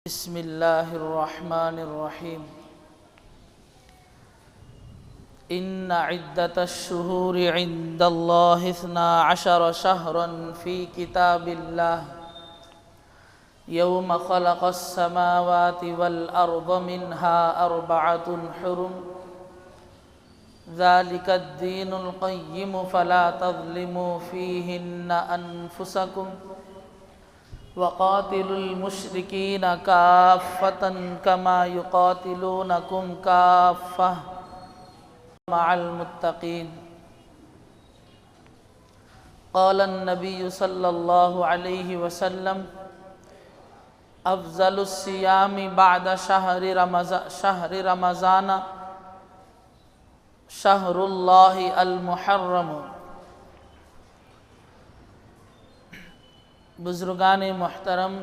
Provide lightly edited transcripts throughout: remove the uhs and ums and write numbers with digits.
بسم الله الرحمن الرحيم إن عدة الشهور عند الله 12 شهرا في كتاب الله يوم خلق السماوات والأرض منها 4 حرم ذلك الدين القيم فلا تظلموا فيهن أنفسكم وقاتلوا المشركين كافة كما يقاتلونكم كافة مع المتقين. قال النبي صلى الله عليه وسلم أفضل الصيام بعد شهر رمضان شهر الله المحرم. بزرگان محترم،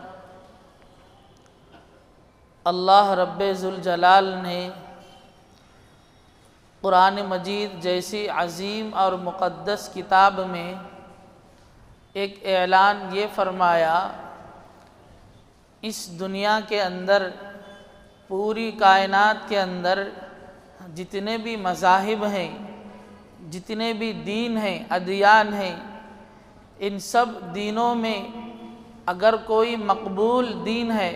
اللہ رب ذوالجلال نے قرآن مجید جیسی عظیم اور مقدس کتاب میں ایک اعلان یہ فرمایا، اس دنیا کے اندر، پوری کائنات کے اندر جتنے بھی مذاہب ہیں، جتنے بھی دین ہیں، ادیان ہیں، ان سب دینوں میں اگر کوئی مقبول دین ہے،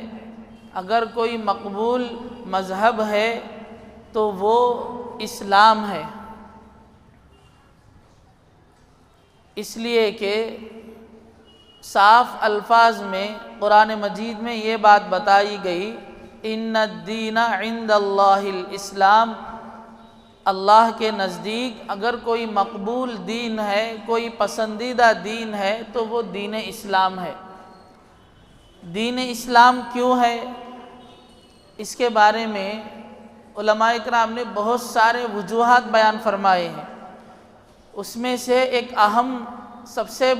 اگر کوئی مقبول مذہب ہے تو وہ اسلام ہے. اس لیے کہ صاف الفاظ میں قرآن مجید میں یہ بات بتائی گئی، ان الدین عند اللہ الاسلام. اللہ کے نزدیک اگر کوئی مقبول دین ہے، کوئی پسندیدہ دین ہے تو وہ دین اسلام ہے. دین اسلام کیوں ہے؟ اس کے بارے میں علماء اکرام نے بہت سارے وجوہات بیان فرمائے ہیں. اس میں سے ایک اہم، سب سے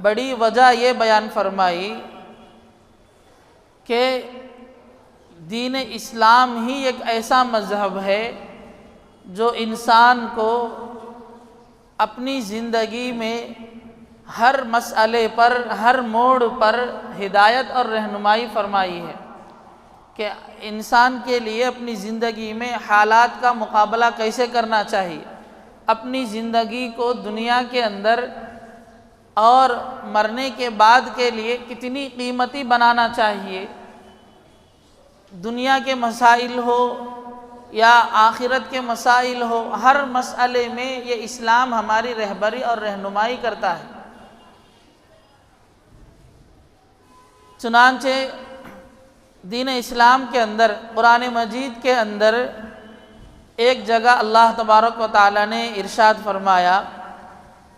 بڑی وجہ یہ بیان فرمائی کہ دین اسلام ہی ایک ایسا مذہب ہے جو انسان کو اپنی زندگی میں ہر مسئلے پر، ہر موڑ پر ہدایت اور رہنمائی فرمائی ہے کہ انسان کے لیے اپنی زندگی میں حالات کا مقابلہ کیسے کرنا چاہیے، اپنی زندگی کو دنیا کے اندر اور مرنے کے بعد کے لیے کتنی قیمتی بنانا چاہیے. دنیا کے مسائل ہو یا آخرت کے مسائل ہو، ہر مسئلے میں یہ اسلام ہماری رہبری اور رہنمائی کرتا ہے. چنانچہ دین اسلام کے اندر، قرآن مجید کے اندر ایک جگہ اللہ تبارک و تعالی نے ارشاد فرمایا،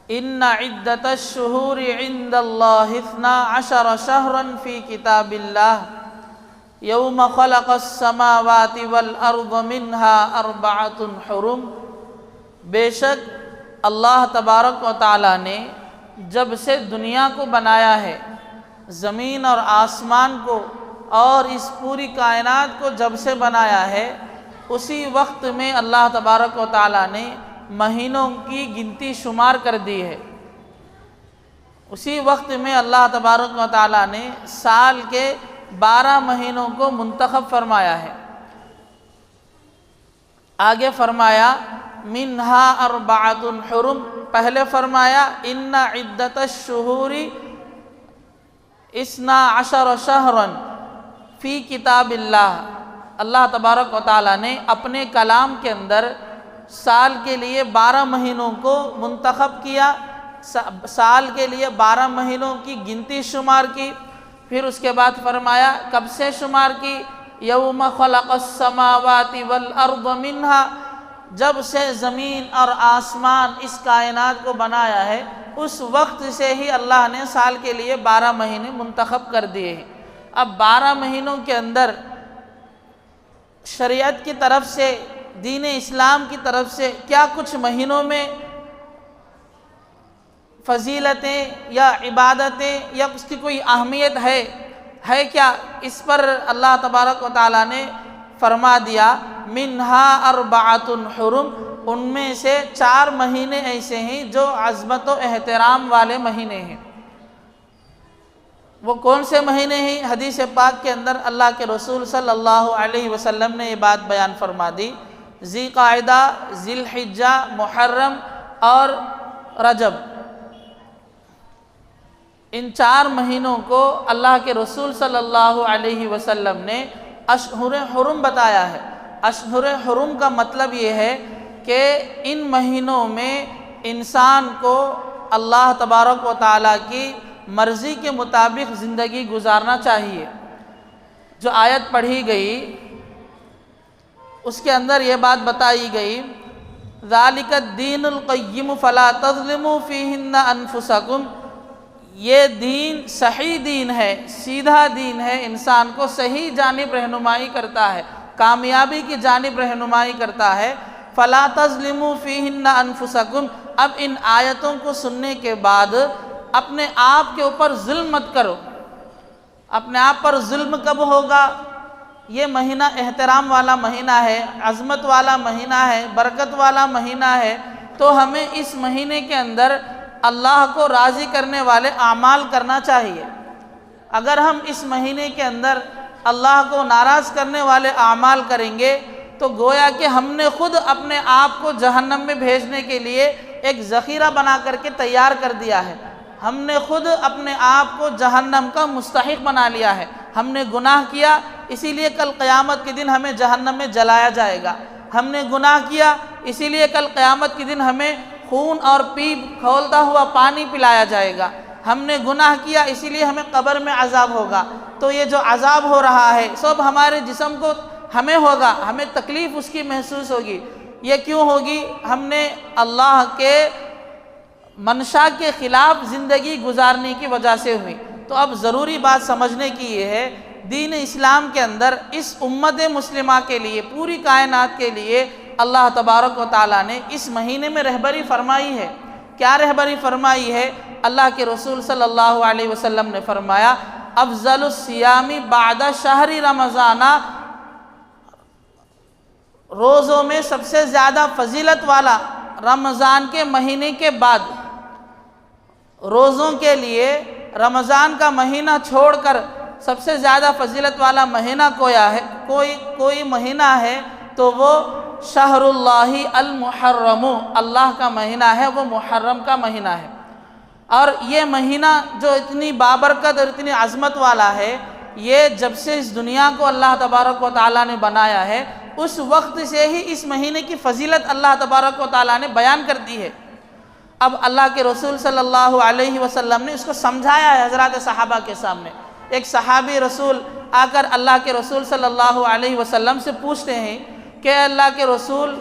ان عدت الشہور عند اللہ 12 شہرا فی کتاب اللہ یوم خلق السماوات والارض منها 4 حرم. بے شک اللہ تبارک و تعالی نے جب سے دنیا کو بنایا ہے، زمین اور آسمان کو اور اس پوری کائنات کو جب سے بنایا ہے، اسی وقت میں اللہ تبارک و تعالی نے مہینوں کی گنتی شمار کر دی ہے. اسی وقت میں اللہ تبارک و تعالی نے سال کے 12 مہینوں کو منتخب فرمایا ہے. آگے فرمایا منہا 4 حرم. پہلے فرمایا ان عدت الشہور 12 شہرا فی کتاب اللہ. اللہ تبارک و تعالی نے اپنے کلام کے اندر سال کے لیے 12 مہینوں کو منتخب کیا، سال کے لیے 12 مہینوں کی گنتی شمار کی. پھر اس کے بعد فرمایا کب سے شمار کی؟ یوم خلق السماوات والارض منها. جب سے زمین اور آسمان اس کائنات کو بنایا ہے، اس وقت سے ہی اللہ نے سال کے لیے 12 مہینے منتخب کر دیے ہیں. اب 12 مہینوں کے اندر شریعت کی طرف سے، دین اسلام کی طرف سے کیا کچھ مہینوں میں فضیلتیں یا عبادتیں یا اس کی کوئی اہمیت ہے کیا؟ اس پر اللہ تبارک و تعالی نے فرما دیا منہا 4 حرم. ان میں سے 4 مہینے ایسے ہیں جو عظمت و احترام والے مہینے ہیں. وہ کون سے مہینے ہیں؟ حدیث پاک کے اندر اللہ کے رسول صلی اللہ علیہ وسلم نے یہ بات بیان فرما دی، ذی قعدہ، ذی الحجہ، محرم اور رجب، ان 4 مہینوں کو اللہ کے رسول صلی اللہ علیہ وسلم نے اشہر حرم بتایا ہے۔ اشہر حرم کا مطلب یہ ہے کہ ان مہینوں میں انسان کو اللہ تبارک و تعالیٰ کی مرضی کے مطابق زندگی گزارنا چاہیے۔ جو آیت پڑھی گئی اس کے اندر یہ بات بتائی گئی، ذالک الدین القیم فلا تظلموا فیہن انفسکم، یہ دین صحیح دین ہے، سیدھا دین ہے، انسان کو صحیح جانب رہنمائی کرتا ہے، کامیابی کی جانب رہنمائی کرتا ہے۔ فلا تظلموا فیہن انفسکم، اب ان آیتوں کو سننے کے بعد اپنے آپ کے اوپر ظلم مت کرو۔ اپنے آپ پر ظلم کب ہوگا؟ یہ مہینہ احترام والا مہینہ ہے، عظمت والا مہینہ ہے، برکت والا مہینہ ہے، تو ہمیں اس مہینے کے اندر اللہ کو راضی کرنے والے اعمال کرنا چاہیے۔ اگر ہم اس مہینے کے اندر اللہ کو ناراض کرنے والے اعمال کریں گے تو گویا کہ ہم نے خود اپنے آپ کو جہنم میں بھیجنے کے لیے ایک ذخیرہ بنا کر کے تیار کر دیا ہے۔ ہم نے خود اپنے آپ کو جہنم کا مستحق بنا لیا ہے۔ ہم نے گناہ کیا، اسی لیے کل قیامت کے دن ہمیں جہنم میں جلایا جائے گا۔ ہم نے گناہ کیا، اسی لیے کل قیامت کے دن ہمیں خون اور پیپ کھولتا ہوا پانی پلایا جائے گا۔ ہم نے گناہ کیا، اسی لیے ہمیں قبر میں عذاب ہوگا۔ تو یہ جو عذاب ہو رہا ہے سب ہمارے جسم کو ہمیں ہوگا، ہمیں تکلیف اس کی محسوس ہوگی۔ یہ کیوں ہوگی؟ ہم نے اللہ کے منشا کے خلاف زندگی گزارنے کی وجہ سے ہوئی۔ تو اب ضروری بات سمجھنے کی یہ ہے، دین اسلام کے اندر اس امت مسلمہ کے لیے، پوری کائنات کے لیے اللہ تبارک و تعالیٰ نے اس مہینے میں رہبری فرمائی ہے۔ کیا رہبری فرمائی ہے؟ اللہ کے رسول صلی اللہ علیہ وسلم نے فرمایا، افضل الصیام بعد شہر رمضان، روزوں میں سب سے زیادہ فضیلت والا رمضان کے مہینے کے بعد۔ روزوں کے لیے رمضان کا مہینہ چھوڑ کر سب سے زیادہ فضیلت والا مہینہ کوئی مہینہ ہے تو وہ شہر اللہ المحرم، اللہ کا مہینہ ہے، وہ محرم کا مہینہ ہے۔ اور یہ مہینہ جو اتنی بابرکت اور اتنی عظمت والا ہے، یہ جب سے اس دنیا کو اللہ تبارک و تعالیٰ نے بنایا ہے اس وقت سے ہی اس مہینے کی فضیلت اللہ تبارک و تعالیٰ نے بیان کر دی ہے۔ اب اللہ کے رسول صلی اللہ علیہ وسلم نے اس کو سمجھایا ہے حضرات صحابہ کے سامنے۔ ایک صحابی رسول آ کر اللہ کے رسول صلی اللہ علیہ وسلم سے پوچھتے ہیں کہ اللہ کے رسول،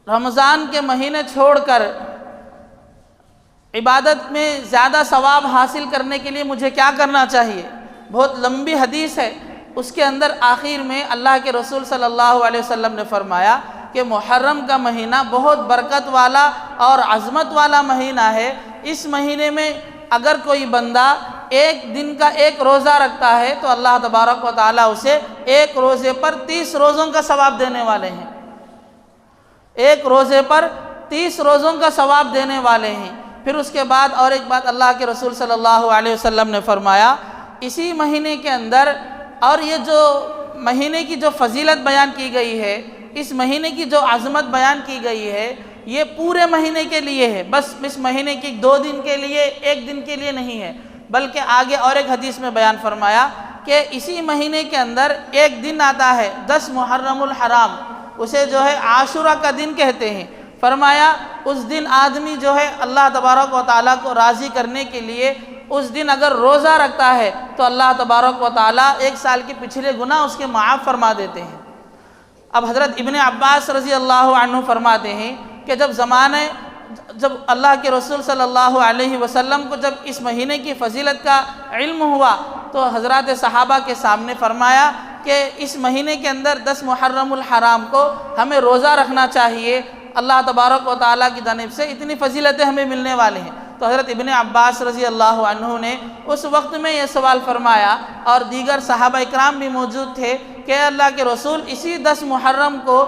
رمضان کے مہینے چھوڑ کر عبادت میں زیادہ ثواب حاصل کرنے کے لیے مجھے کیا کرنا چاہیے؟ بہت لمبی حدیث ہے، اس کے اندر آخر میں اللہ کے رسول صلی اللہ علیہ وسلم نے فرمایا کہ محرم کا مہینہ بہت برکت والا اور عظمت والا مہینہ ہے۔ اس مہینے میں اگر کوئی بندہ ایک دن کا ایک روزہ رکھتا ہے تو اللہ تبارک و تعالیٰ اسے ایک روزے پر 30 روزوں کا ثواب دینے والے ہیں۔ ایک روزے پر 30 روزوں کا ثواب دینے والے ہیں۔ پھر اس کے بعد اور ایک بات اللہ کے رسول صلی اللہ علیہ وسلم نے فرمایا، اسی مہینے کے اندر، اور یہ جو مہینے کی جو فضیلت بیان کی گئی ہے، اس مہینے کی جو عظمت بیان کی گئی ہے، یہ پورے مہینے کے لیے ہے، بس اس مہینے کی 2 دن کے لیے، 1 دن کے لیے نہیں ہے، بلکہ آگے اور ایک حدیث میں بیان فرمایا کہ اسی مہینے کے اندر ایک دن آتا ہے 10 محرم الحرام، اسے جو ہے عاشورہ کا دن کہتے ہیں۔ فرمایا اس دن آدمی جو ہے اللہ تبارک و تعالیٰ کو راضی کرنے کے لیے اس دن اگر روزہ رکھتا ہے تو اللہ تبارک و تعالیٰ 1 سال کے پچھلے گناہ اس کے معاف فرما دیتے ہیں۔ اب حضرت ابن عباس رضی اللہ عنہ فرماتے ہیں کہ جب اللہ کے رسول صلی اللہ علیہ وسلم کو جب اس مہینے کی فضیلت کا علم ہوا تو حضرات صحابہ کے سامنے فرمایا کہ اس مہینے کے اندر 10 محرم الحرام کو ہمیں روزہ رکھنا چاہیے، اللہ تبارک و تعالیٰ کی جانب سے اتنی فضیلتیں ہمیں ملنے والے ہیں۔ تو حضرت ابن عباس رضی اللہ عنہ نے اس وقت میں یہ سوال فرمایا، اور دیگر صحابہ اکرام بھی موجود تھے، کہ اللہ کے رسول اسی 10 محرم کو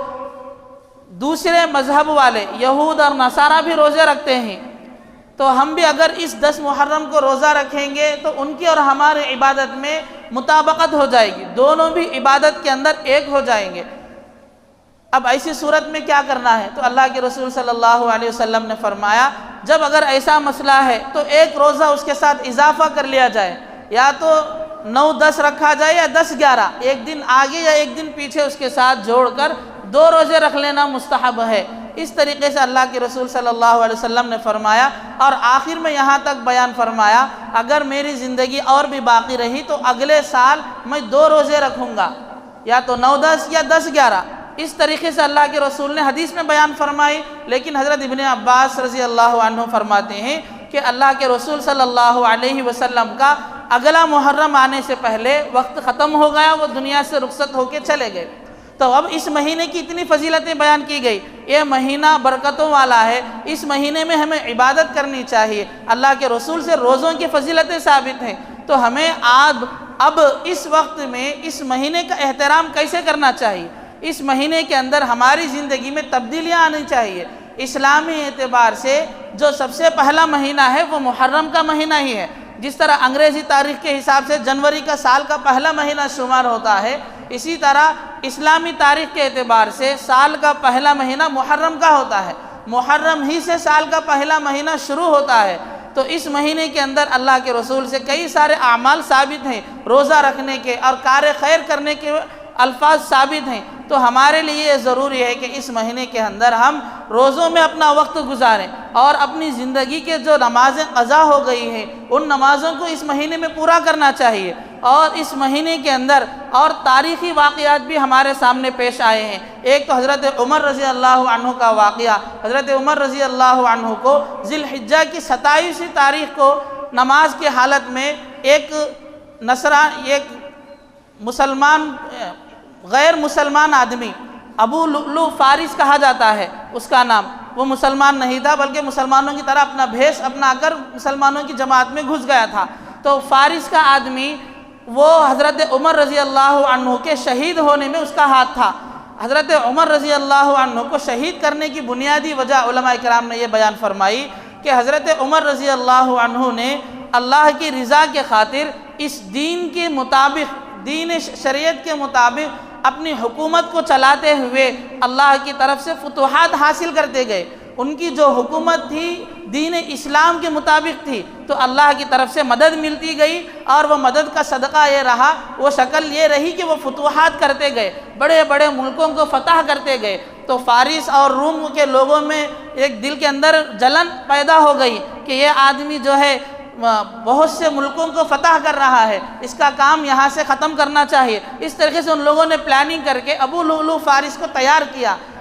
دوسرے مذہب والے یہود اور نصارہ بھی روزے رکھتے ہیں، تو ہم بھی اگر اس 10 محرم کو روزہ رکھیں گے تو ان کی اور ہمارے عبادت میں مطابقت ہو جائے گی، دونوں بھی عبادت کے اندر ایک ہو جائیں گے۔ اب ایسی صورت میں کیا کرنا ہے؟ تو اللہ کے رسول صلی اللہ علیہ وسلم نے فرمایا جب اگر ایسا مسئلہ ہے تو ایک روزہ اس کے ساتھ اضافہ کر لیا جائے، یا تو 9-10 رکھا جائے یا 10-11، ایک دن آگے یا ایک دن پیچھے اس کے ساتھ جوڑ کر 2 روزے رکھ لینا مستحب ہے۔ اس طریقے سے اللہ کے رسول صلی اللہ علیہ وسلم نے فرمایا، اور آخر میں یہاں تک بیان فرمایا اگر میری زندگی اور بھی باقی رہی تو اگلے سال میں 2 روزے رکھوں گا، یا تو 9-10 یا 10-11۔ اس طریقے سے اللہ کے رسول نے حدیث میں بیان فرمائی، لیکن حضرت ابن عباس رضی اللہ عنہ فرماتے ہیں کہ اللہ کے رسول صلی اللہ علیہ وسلم کا اگلا محرم آنے سے پہلے وقت ختم ہو گیا، وہ دنیا سے رخصت ہو کے چلے گئے۔ تو اب اس مہینے کی اتنی فضیلتیں بیان کی گئی، یہ مہینہ برکتوں والا ہے، اس مہینے میں ہمیں عبادت کرنی چاہیے، اللہ کے رسول سے روزوں کی فضیلتیں ثابت ہیں، تو ہمیں اب اس وقت میں اس مہینے کا احترام کیسے کرنا چاہیے؟ اس مہینے کے اندر ہماری زندگی میں تبدیلیاں آنی چاہیے۔ اسلامی اعتبار سے جو سب سے پہلا مہینہ ہے وہ محرم کا مہینہ ہی ہے، جس طرح انگریزی تاریخ کے حساب سے جنوری کا سال کا پہلا مہینہ شمار ہوتا ہے، اسی طرح اسلامی تاریخ کے اعتبار سے سال کا پہلا مہینہ محرم کا ہوتا ہے، محرم ہی سے سال کا پہلا مہینہ شروع ہوتا ہے۔ تو اس مہینے کے اندر اللہ کے رسول سے کئی سارے اعمال ثابت ہیں، روزہ رکھنے کے اور کار خیر کرنے کے الفاظ ثابت ہیں، تو ہمارے لیے یہ ضروری ہے کہ اس مہینے کے اندر ہم روزوں میں اپنا وقت گزاریں، اور اپنی زندگی کے جو نمازیں قضا ہو گئی ہیں ان نمازوں کو اس مہینے میں پورا کرنا چاہیے۔ اور اس مہینے کے اندر اور تاریخی واقعات بھی ہمارے سامنے پیش آئے ہیں۔ ایک تو حضرت عمر رضی اللہ عنہ کا واقعہ، حضرت عمر رضی اللہ عنہ کو ذی الحجہ کی 27 تاریخ کو نماز کی حالت میں ایک غیر مسلمان آدمی، ابو لؤلؤ فارس کہا جاتا ہے اس کا نام، وہ مسلمان نہیں تھا بلکہ مسلمانوں کی طرح اپنا بھیس اپنا کر مسلمانوں کی جماعت میں گھس گیا تھا۔ تو فارس کا آدمی وہ حضرت عمر رضی اللہ عنہ کے شہید ہونے میں اس کا ہاتھ تھا۔ حضرت عمر رضی اللہ عنہ کو شہید کرنے کی بنیادی وجہ علماء کرام نے یہ بیان فرمائی کہ حضرت عمر رضی اللہ عنہ نے اللہ کی رضا کے خاطر اس دین کے مطابق، دین شریعت کے مطابق اپنی حکومت کو چلاتے ہوئے اللہ کی طرف سے فتوحات حاصل کرتے گئے۔ ان کی جو حکومت تھی دین اسلام کے مطابق تھی، تو اللہ کی طرف سے مدد ملتی گئی، اور وہ مدد کا صدقہ یہ رہا، وہ شکل یہ رہی کہ وہ فتوحات کرتے گئے، بڑے بڑے ملکوں کو فتح کرتے گئے۔ تو فارس اور روم کے لوگوں میں ایک دل کے اندر جلن پیدا ہو گئی کہ یہ آدمی جو ہے بہت سے ملکوں کو فتح کر رہا ہے، اس کا کام یہاں سے ختم کرنا چاہیے۔ اس طریقے سے ان لوگوں نے پلاننگ کر کے ابو لؤلؤ فارس کو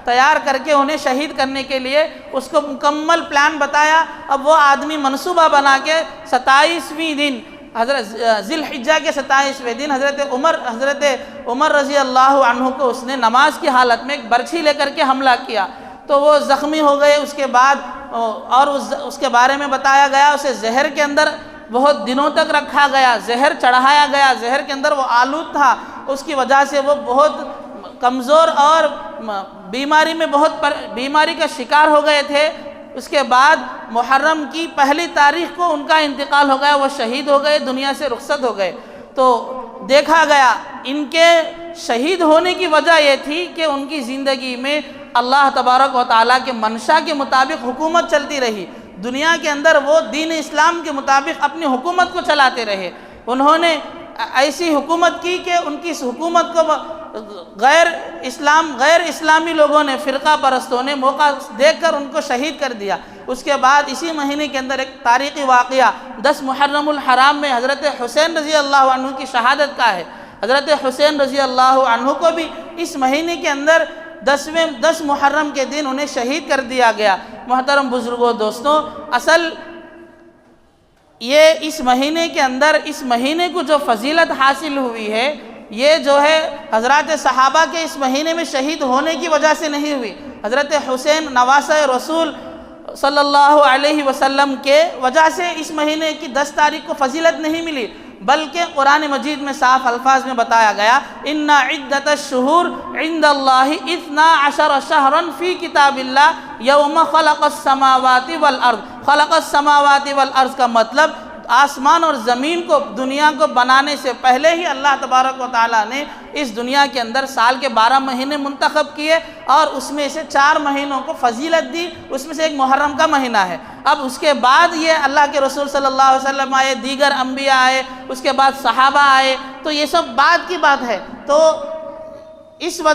تیار کر کے انہیں شہید کرنے کے لیے اس کو مکمل پلان بتایا۔ اب وہ آدمی منصوبہ بنا کے 27ویں دن حضرت ذی الحجہ کے 27ویں دن حضرت عمر رضی اللہ عنہ کو اس نے نماز کی حالت میں ایک برچھی لے کر کے حملہ کیا، تو وہ زخمی ہو گئے۔ اس کے بعد اور اس کے بارے میں بتایا گیا اسے زہر کے اندر بہت دنوں تک رکھا گیا، زہر چڑھایا گیا، زہر کے اندر وہ آلود تھا، اس کی وجہ سے وہ بہت کمزور اور بیماری کا شکار ہو گئے تھے۔ اس کے بعد محرم کی پہلی تاریخ کو ان کا انتقال ہو گیا، وہ شہید ہو گئے، دنیا سے رخصت ہو گئے۔ تو دیکھا گیا ان کے شہید ہونے کی وجہ یہ تھی کہ ان کی زندگی میں اللہ تبارک و تعالیٰ کے منشا کے مطابق حکومت چلتی رہی، دنیا کے اندر وہ دین اسلام کے مطابق اپنی حکومت کو چلاتے رہے۔ انہوں نے ایسی حکومت کی کہ ان کی اس حکومت کو غیر اسلامی لوگوں نے، فرقہ پرستوں نے موقع دیکھ کر ان کو شہید کر دیا۔ اس کے بعد اسی مہینے کے اندر ایک تاریخی واقعہ 10 محرم الحرام میں حضرت حسین رضی اللہ عنہ کی شہادت کا ہے۔ حضرت حسین رضی اللہ عنہ کو بھی اس مہینے کے اندر 10 محرم کے دن انہیں شہید کر دیا گیا۔ محترم بزرگوں، دوستوں، اصل یہ اس مہینے کے اندر اس مہینے کو جو فضیلت حاصل ہوئی ہے، یہ جو ہے حضرات صحابہ کے اس مہینے میں شہید ہونے کی وجہ سے نہیں ہوئی۔ حضرت حسین نواسہ رسول صلی اللہ علیہ وسلم کے وجہ سے اس مہینے کی 10 تاریخ کو فضیلت نہیں ملی، بلکہ قرآن مجید میں صاف الفاظ میں بتایا گیا ان عدت الشہور عند اللہ 12 شہرا فی کتاب اللہ یوم خلق السماوات والارض۔ خلق السماوات والارض کا مطلب آسمان اور زمین کو، دنیا کو بنانے سے پہلے ہی اللہ تبارک و تعالیٰ نے اس دنیا کے اندر سال کے 12 مہینے منتخب کیے اور اس میں سے 4 مہینوں کو فضیلت دی، اس میں سے ایک محرم کا مہینہ ہے۔ اب اس کے بعد یہ اللہ کے رسول صلی اللہ علیہ وسلم آئے، دیگر انبیاء آئے، اس کے بعد صحابہ آئے، تو یہ سب بعد کی بات ہے۔ تو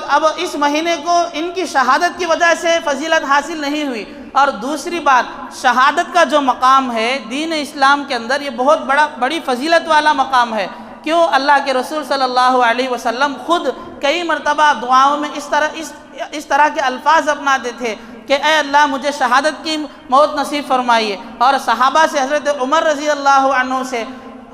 اب اس مہینے کو ان کی شہادت کی وجہ سے فضیلت حاصل نہیں ہوئی۔ اور دوسری بات، شہادت کا جو مقام ہے دین اسلام کے اندر، یہ بہت بڑی فضیلت والا مقام ہے۔ کیوں؟ اللہ کے رسول صلی اللہ علیہ وسلم خود کئی مرتبہ دعاؤں میں اس طرح کے الفاظ اپناتے تھے کہ اے اللہ مجھے شہادت کی موت نصیب فرمائیے۔ اور صحابہ سے حضرت عمر رضی اللہ عنہ سے،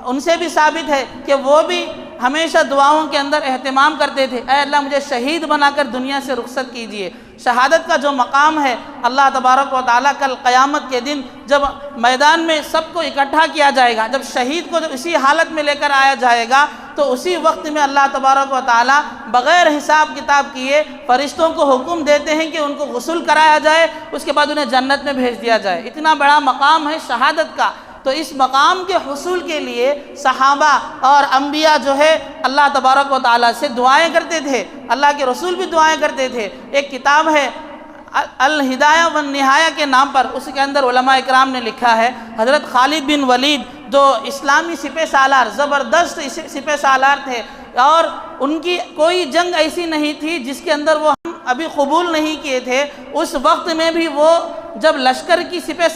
ان سے بھی ثابت ہے کہ وہ بھی ہمیشہ دعاؤں کے اندر اہتمام کرتے تھے، اے اللہ مجھے شہید بنا کر دنیا سے رخصت کیجئے۔ شہادت کا جو مقام ہے، اللہ تبارک و تعالیٰ کل قیامت کے دن جب میدان میں سب کو اکٹھا کیا جائے گا، جب شہید کو اسی حالت میں لے کر آیا جائے گا، تو اسی وقت میں اللہ تبارک و تعالیٰ بغیر حساب کتاب کیے فرشتوں کو حکم دیتے ہیں کہ ان کو غسل کرایا جائے، اس کے بعد انہیں جنت میں بھیج دیا جائے۔ اتنا بڑا مقام ہے شہادت کا۔ تو اس مقام کے حصول کے لیے صحابہ اور انبیاء جو ہے اللہ تبارک و تعالیٰ سے دعائیں کرتے تھے، اللہ کے رسول بھی دعائیں کرتے تھے۔ ایک کتاب ہے الہدایہ والنہایہ کے نام پر، اس کے اندر علماء اکرام نے لکھا ہے، حضرت خالد بن ولید جو اسلامی سپہ سالار، زبردست سپہ سالار تھے، اور ان کی کوئی جنگ ایسی نہیں تھی جس کے اندر وہ ابھی قبول نہیں کیے تھے۔ اس وقت میں بھی وہ جب لشکر کی سپہ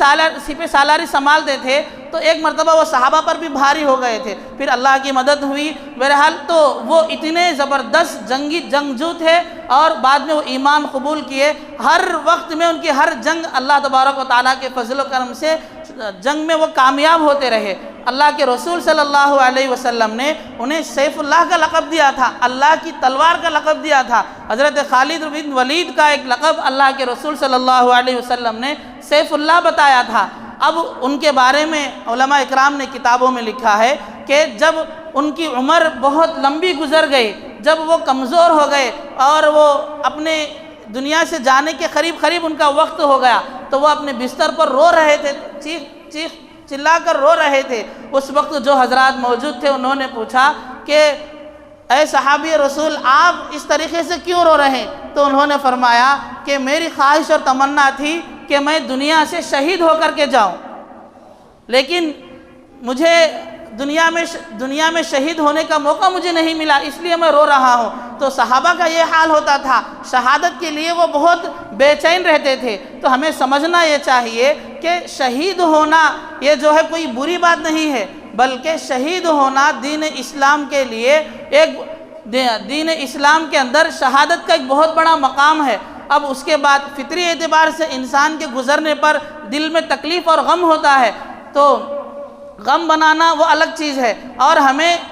سالاری سنبھالتے تھے تو ایک مرتبہ وہ صحابہ پر بھی بھاری ہو گئے تھے، پھر اللہ کی مدد ہوئی۔ بہرحال تو وہ اتنے زبردست جنگجو تھے اور بعد میں وہ ایمان قبول کیے۔ ہر وقت میں ان کی ہر جنگ اللہ تبارک و تعالیٰ کے فضل و کرم سے جنگ میں وہ کامیاب ہوتے رہے۔ اللہ کے رسول صلی اللہ علیہ وسلم نے انہیں سیف اللہ کا لقب دیا تھا، اللہ کی تلوار کا لقب دیا تھا۔ حضرت خالد بن ولید کا ایک لقب اللہ کے رسول صلی اللہ علیہ وسلم نے سیف اللہ بتایا تھا۔ اب ان کے بارے میں علماء اکرام نے کتابوں میں لکھا ہے کہ جب ان کی عمر بہت لمبی گزر گئی، جب وہ کمزور ہو گئے اور وہ اپنے دنیا سے جانے کے قریب ان کا وقت ہو گیا، تو وہ اپنے بستر پر رو رہے تھے، چیخ چلا کر رو رہے تھے۔ اس وقت جو حضرات موجود تھے انہوں نے پوچھا کہ اے صحابی رسول، آپ اس طریقے سے کیوں رو رہے ہیں؟ تو انہوں نے فرمایا کہ میری خواہش اور تمنا تھی کہ میں دنیا سے شہید ہو کر کے جاؤں، لیکن مجھے دنیا میں شہید ہونے کا موقع مجھے نہیں ملا، اس لیے میں رو رہا ہوں۔ تو صحابہ کا یہ حال ہوتا تھا، شہادت کے لیے وہ بہت بے چین رہتے تھے۔ تو ہمیں سمجھنا یہ چاہیے کہ شہید ہونا یہ جو ہے کوئی بری بات نہیں ہے، بلکہ شہید ہونا دین اسلام کے لیے دین اسلام کے اندر شہادت کا ایک بہت بڑا مقام ہے۔ اب اس کے بعد فطری اعتبار سے انسان کے گزرنے پر دل میں تکلیف اور غم ہوتا ہے، تو غم بنانا وہ الگ چیز ہے، اور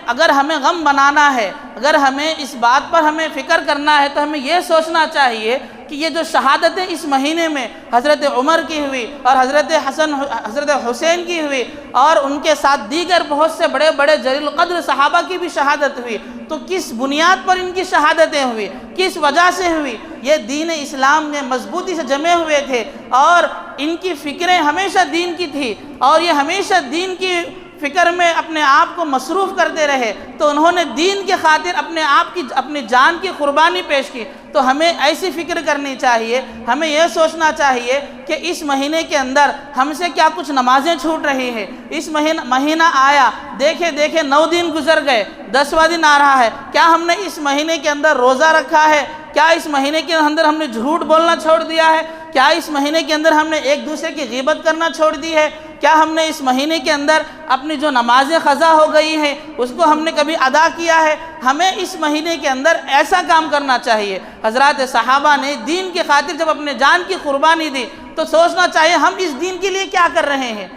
اگر ہمیں غم بنانا ہے، اگر ہمیں اس بات پر ہمیں فکر کرنا ہے، تو ہمیں یہ سوچنا چاہیے کہ یہ جو شہادتیں اس مہینے میں حضرت عمر کی ہوئی اور حضرت حسین کی ہوئی اور ان کے ساتھ دیگر بہت سے بڑے بڑے جلیل القدر صحابہ کی بھی شہادت ہوئی، تو کس بنیاد پر ان کی شہادتیں ہوئی، کس وجہ سے ہوئی؟ یہ دین اسلام میں مضبوطی سے جمے ہوئے تھے اور ان کی فکریں ہمیشہ دین کی تھی، اور یہ ہمیشہ دین کی فکر میں اپنے آپ کو مصروف کرتے رہے، تو انہوں نے دین کے خاطر اپنی جان کی قربانی پیش کی۔ تو ہمیں ایسی فکر کرنی چاہیے، ہمیں یہ سوچنا چاہیے کہ اس مہینے کے اندر ہم سے کیا کچھ نمازیں چھوٹ رہی ہیں، اس مہینہ آیا، دیکھے 9 دن گزر گئے، 10واں دن آ رہا ہے، کیا ہم نے اس مہینے کے اندر روزہ رکھا ہے؟ کیا اس مہینے کے اندر ہم نے جھوٹ بولنا چھوڑ دیا ہے؟ کیا اس مہینے کے اندر ہم نے ایک دوسرے کی غیبت کرنا چھوڑ دی ہے؟ کیا ہم نے اس مہینے کے اندر اپنی جو نمازیں قضا ہو گئی ہیں اس کو ہم نے کبھی ادا کیا ہے؟ ہمیں اس مہینے کے اندر ایسا کام کرنا چاہیے۔ حضرات صحابہ نے دین کی خاطر جب اپنے جان کی قربانی دی تو سوچنا چاہیے ہم اس دین کے لیے کیا کر رہے ہیں،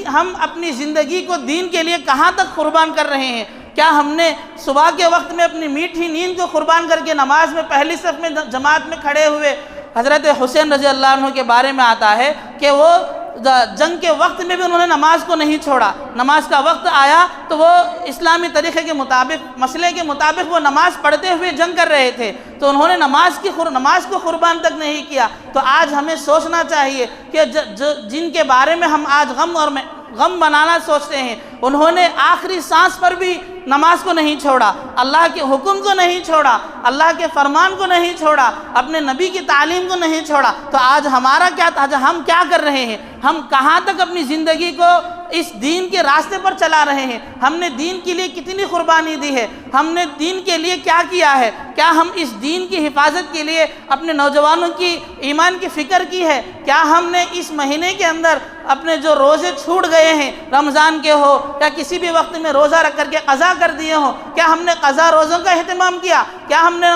ہم اپنی زندگی کو دین کے لیے کہاں تک قربان کر رہے ہیں؟ کیا ہم نے صبح کے وقت میں اپنی میٹھی نیند کو قربان کر کے نماز میں پہلی صف میں جماعت میں کھڑے ہوئے؟ حضرت حسین رضی اللہ عنہ کے بارے میں آتا ہے کہ وہ جنگ کے وقت میں بھی انہوں نے نماز کو نہیں چھوڑا، نماز کا وقت آیا تو وہ اسلامی طریقے کے مطابق، مسئلے کے مطابق وہ نماز پڑھتے ہوئے جنگ کر رہے تھے، تو انہوں نے نماز کو قربان تک نہیں کیا۔ تو آج ہمیں سوچنا چاہیے کہ جن کے بارے میں ہم آج غم بنانا سوچتے ہیں، انہوں نے آخری سانس پر بھی نماز کو نہیں چھوڑا، اللہ کے حکم کو نہیں چھوڑا، اللہ کے فرمان کو نہیں چھوڑا، اپنے نبی کی تعلیم کو نہیں چھوڑا۔ تو آج ہم کیا کر رہے ہیں؟ ہم کہاں تک اپنی زندگی کو اس دین کے راستے پر چلا رہے ہیں؟ ہم نے دین کے لیے کتنی قربانی دی ہے؟ ہم نے دین کے لیے کیا کیا ہے؟ کیا ہم اس دین کی حفاظت کے لیے اپنے نوجوانوں کی ایمان کی فکر کی ہے؟ کیا ہم نے اس مہینے کے اندر اپنے جو روزے چھوٹ گئے ہیں، رمضان کے ہو یا کسی بھی وقت میں روزہ رکھ کر کے قضا کر دیے ہوں، کیا ہم نے قضا روزوں کا اہتمام کیا؟ کیا ہم نے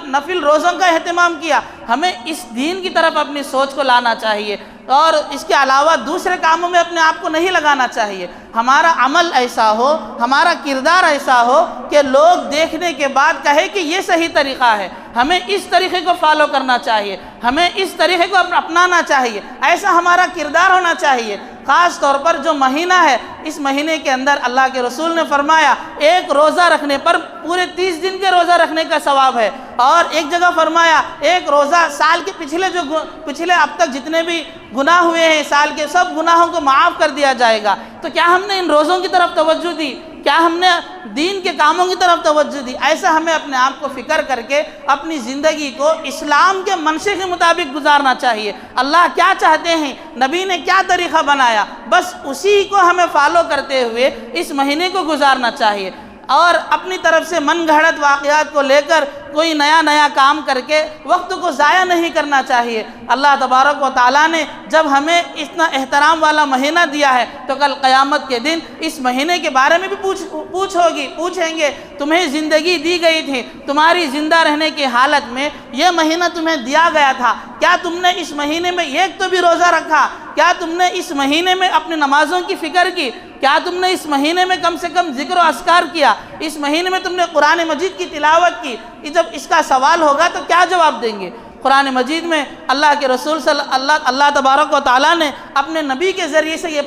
نفل روزوں کا اہتمام کیا؟ ہمیں اس دین کی طرف اپنی سوچ کو لانا چاہیے، اور اس کے علاوہ دوسرے کاموں میں اپنے آپ کو نہیں لگانا چاہیے۔ ہمارا عمل ایسا ہو، ہمارا کردار ایسا ہو کہ لوگ دیکھنے کے بعد کہے کہ یہ صحیح طریقہ ہے، ہمیں اس طریقے کو فالو کرنا چاہیے، ہمیں اس طریقے کو اپنانا چاہیے، ایسا ہمارا کردار ہونا چاہیے۔ خاص طور پر جو مہینہ ہے، اس مہینے کے اندر اللہ کے رسول نے فرمایا ایک روزہ رکھنے پر پورے 30 دن کے روزہ رکھنے کا ثواب ہے، اور ایک جگہ فرمایا ایک روزہ سال کے پچھلے اب تک جتنے بھی گناہ ہوئے ہیں سال کے، سب گناہوں کو معاف کر دیا جائے گا۔ تو کیا ہم نے ان روزوں کی طرف توجہ دی؟ کیا ہم نے دین کے کاموں کی طرف توجہ دی؟ ایسا ہمیں اپنے آپ کو فکر کر کے اپنی زندگی کو اسلام کے منشے کے مطابق گزارنا چاہیے۔ اللہ کیا چاہتے ہیں، نبی نے کیا طریقہ بنایا، بس اسی کو ہمیں فالو کرتے ہوئے اس مہینے کو گزارنا چاہیے، اور اپنی طرف سے من گھڑت واقعات کو لے کر کوئی نیا کام کر کے وقت کو ضائع نہیں کرنا چاہیے۔ اللہ تبارک و تعالیٰ نے جب ہمیں اتنا احترام والا مہینہ دیا ہے تو کل قیامت کے دن اس مہینے کے بارے میں بھی پوچھیں گے، تمہیں زندگی دی گئی تھی، تمہاری زندہ رہنے کی حالت میں یہ مہینہ تمہیں دیا گیا تھا، کیا تم نے اس مہینے میں ایک تو بھی روزہ رکھا؟ کیا تم نے اس مہینے میں اپنی نمازوں کی فکر کی؟ کیا تم نے اس مہینے میں کم سے کم ذکر و اذکار کیا؟ اس مہینے میں تم نے قرآن مجید کی تلاوت کی؟ جب اس کا سوال ہوگا تو کیا جواب دیں گے؟ قرآن مجید میں اللہ کے رسول اللہ تبارک و تعالیٰ نے اپنے نبی کے ذریعے سے یہ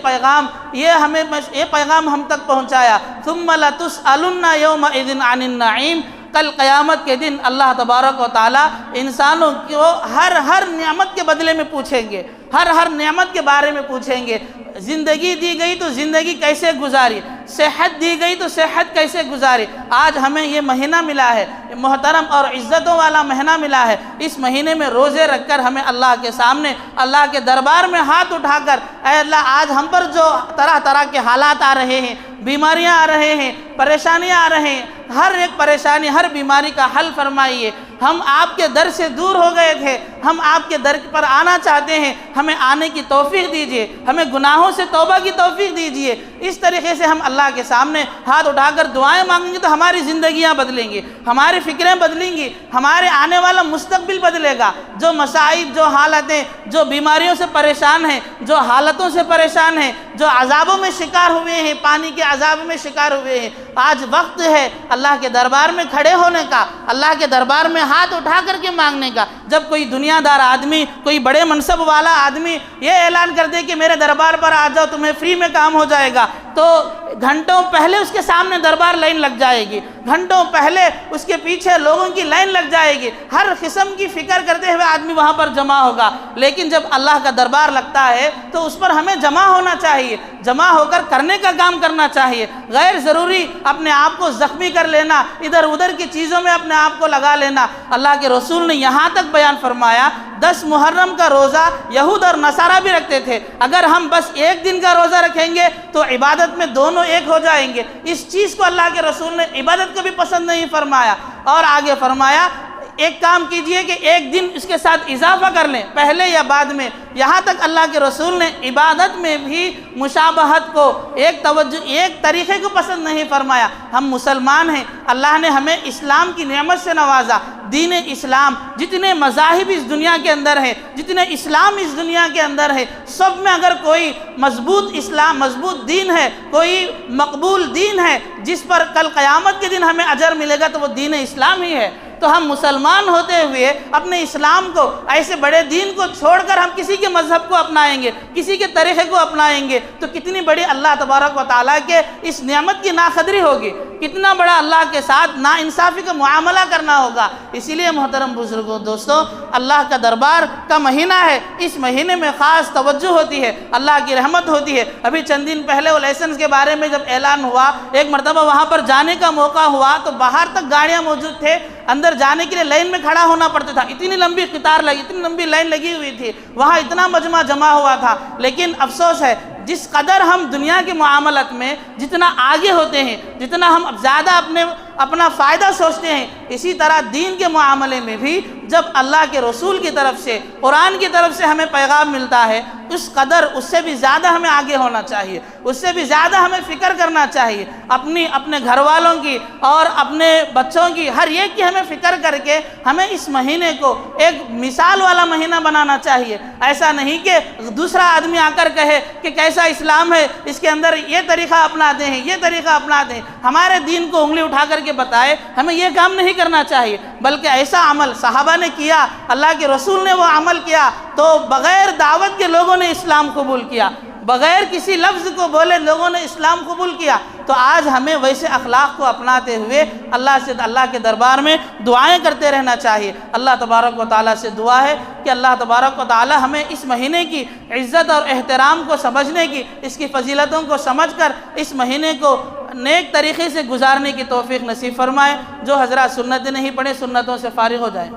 پیغام ہم تک پہنچایا، ثم لتسألن یومئذ عن النعیم۔ کل قیامت کے دن اللہ تبارک و تعالیٰ انسانوں کو ہر نعمت کے بدلے میں پوچھیں گے، ہر نعمت کے بارے میں پوچھیں گے۔ زندگی دی گئی تو زندگی کیسے گزاری، صحت دی گئی تو صحت کیسے گزاری۔ آج ہمیں یہ مہینہ ملا ہے، محترم اور عزتوں والا مہینہ ملا ہے، اس مہینے میں روزے رکھ کر ہمیں اللہ کے سامنے، اللہ کے دربار میں ہاتھ اٹھا کر، اے اللہ آج ہم پر جو طرح کے حالات آ رہے ہیں، بیماریاں آ رہے ہیں، پریشانیاں آ رہے ہیں، ہر ایک پریشانی، ہر بیماری کا حل فرمائیے۔ ہم آپ کے در سے دور ہو گئے تھے، ہم آپ کے در پر آنا چاہتے ہیں، ہمیں آنے کی توفیق دیجیے، ہمیں گناہوں سے توبہ کی توفیق دیجیے۔ اس طریقے سے ہم اللہ کے سامنے ہاتھ اٹھا کر دعائیں مانگیں گے تو ہماری زندگیاں بدلیں گی، ہماری فکریں بدلیں گی، ہمارے آنے والا مستقبل بدلے گا۔ جو مصائب، جو حالتیں، جو بیماریوں سے پریشان ہیں، جو حالتوں سے پریشان ہیں، جو عذابوں میں شکار ہوئے ہیں، پانی کے عذاب میں شکار ہوئے ہیں، آج وقت ہے اللہ کے دربار میں کھڑے ہونے کا، اللہ کے دربار میں ہاتھ اٹھا کر کے مانگنے کا۔ جب کوئی دنیا دار آدمی، کوئی بڑے منصب والا آدمی یہ اعلان کر دے کہ میرے دربار پر آ جاؤ، تمہیں فری میں کام ہو جائے گا، تو گھنٹوں پہلے اس کے سامنے دربار لائن لگ جائے گی، گھنٹوں پہلے اس کے پیچھے لوگوں کی لائن لگ جائے گی، ہر قسم کی فکر کرتے ہوئے آدمی وہاں پر جمع ہوگا۔ لیکن جب اللہ کا دربار لگتا ہے تو اس پر ہمیں جمع ہونا چاہیے، جمع ہو کر کرنے کا کام کرنا چاہیے، غیر ضروری اپنے آپ کو زخمی کر لینا، ادھر ادھر کی چیزوں میں اپنے آپ کو لگا لینا۔ اللہ کے رسول نے یہاں تک بیان فرمایا 10 محرم کا روزہ یہود اور نصارہ بھی رکھتے تھے، اگر ہم بس ایک دن کا روزہ رکھیں گے تو عبادت میں دونوں ایک ہو جائیں گے۔ اس چیز کو اللہ کے رسول نے عبادت کو بھی پسند نہیں فرمایا، اور آگے فرمایا ایک کام کیجئے کہ ایک دن اس کے ساتھ اضافہ کر لیں، پہلے یا بعد میں۔ یہاں تک اللہ کے رسول نے عبادت میں بھی مشابہت کو، ایک طریقے کو پسند نہیں فرمایا۔ ہم مسلمان ہیں، اللہ نے ہمیں اسلام کی نعمت سے نوازا، دین اسلام، جتنے مذاہب اس دنیا کے اندر ہیں، جتنے اسلام اس دنیا کے اندر ہے، سب میں اگر کوئی مضبوط اسلام، مضبوط دین ہے، کوئی مقبول دین ہے جس پر کل قیامت کے دن ہمیں اجر ملے گا تو وہ دین اسلام ہی ہے۔ تو ہم مسلمان ہوتے ہوئے اپنے اسلام کو، ایسے بڑے دین کو چھوڑ کر ہم کسی کے مذہب کو اپنائیں گے، کسی کے طریقے کو اپنائیں گے تو کتنی بڑی اللہ تبارک و تعالیٰ کے اس نعمت کی ناقدری ہوگی، کتنا بڑا اللہ کے ساتھ ناانصافی کا معاملہ کرنا ہوگا۔ اسی لیے محترم بزرگوں، دوستوں، اللہ کا دربار کا مہینہ ہے، اس مہینے میں خاص توجہ ہوتی ہے، اللہ کی رحمت ہوتی ہے۔ ابھی چند دن پہلے وہ لائسنس کے بارے میں جب اعلان ہوا، ایک مرتبہ وہاں پر جانے کا موقع ہوا تو باہر تک گاڑیاں موجود تھے، اندر جانے کے لیے لائن میں کھڑا ہونا پڑتا تھا، اتنی لمبی قطار لگی، اتنی لمبی لائن لگی ہوئی تھی، وہاں اتنا مجمع جمع ہوا تھا۔ لیکن افسوس ہے، جس قدر ہم دنیا کے معاملات میں جتنا آگے ہوتے ہیں، جتنا ہم زیادہ اپنا فائدہ سوچتے ہیں، اسی طرح دین کے معاملے میں بھی جب اللہ کے رسول کی طرف سے، قرآن کی طرف سے ہمیں پیغام ملتا ہے، اس قدر اس سے بھی زیادہ ہمیں آگے ہونا چاہیے، اس سے بھی زیادہ ہمیں فکر کرنا چاہیے، اپنے گھر والوں کی اور اپنے بچوں کی، ہر ایک کی ہمیں فکر کر کے ہمیں اس مہینے کو ایک مثال والا مہینہ بنانا چاہیے۔ ایسا نہیں کہ دوسرا آدمی آ کر کہے کہ کیسا اسلام ہے، اس کے اندر یہ طریقہ اپناتے ہیں، یہ طریقہ اپناتے ہیں، ہمارے دین کو انگلی اٹھا کر کے بتائے، ہمیں یہ کام نہیں کرنا چاہیے، بلکہ ایسا عمل صحابہ نے کیا، اللہ کے رسول نے وہ عمل کیا تو بغیر دعوت کے لوگوں نے اسلام قبول کیا، بغیر کسی لفظ کو بولے لوگوں نے اسلام قبول کیا۔ تو آج ہمیں ویسے اخلاق کو اپناتے ہوئے اللہ کے دربار میں دعائیں کرتے رہنا چاہیے۔ اللہ تبارک و تعالیٰ سے دعا ہے کہ اللہ تبارک و تعالیٰ ہمیں اس مہینے کی عزت اور احترام کو سمجھنے کی، اس کی فضیلتوں کو سمجھ کر اس مہینے کو نیک طریقے سے گزارنے کی توفیق نصیب فرمائے۔ جو حضرات سنتیں نہیں پڑھے، سنتوں سے فارغ ہو جائیں۔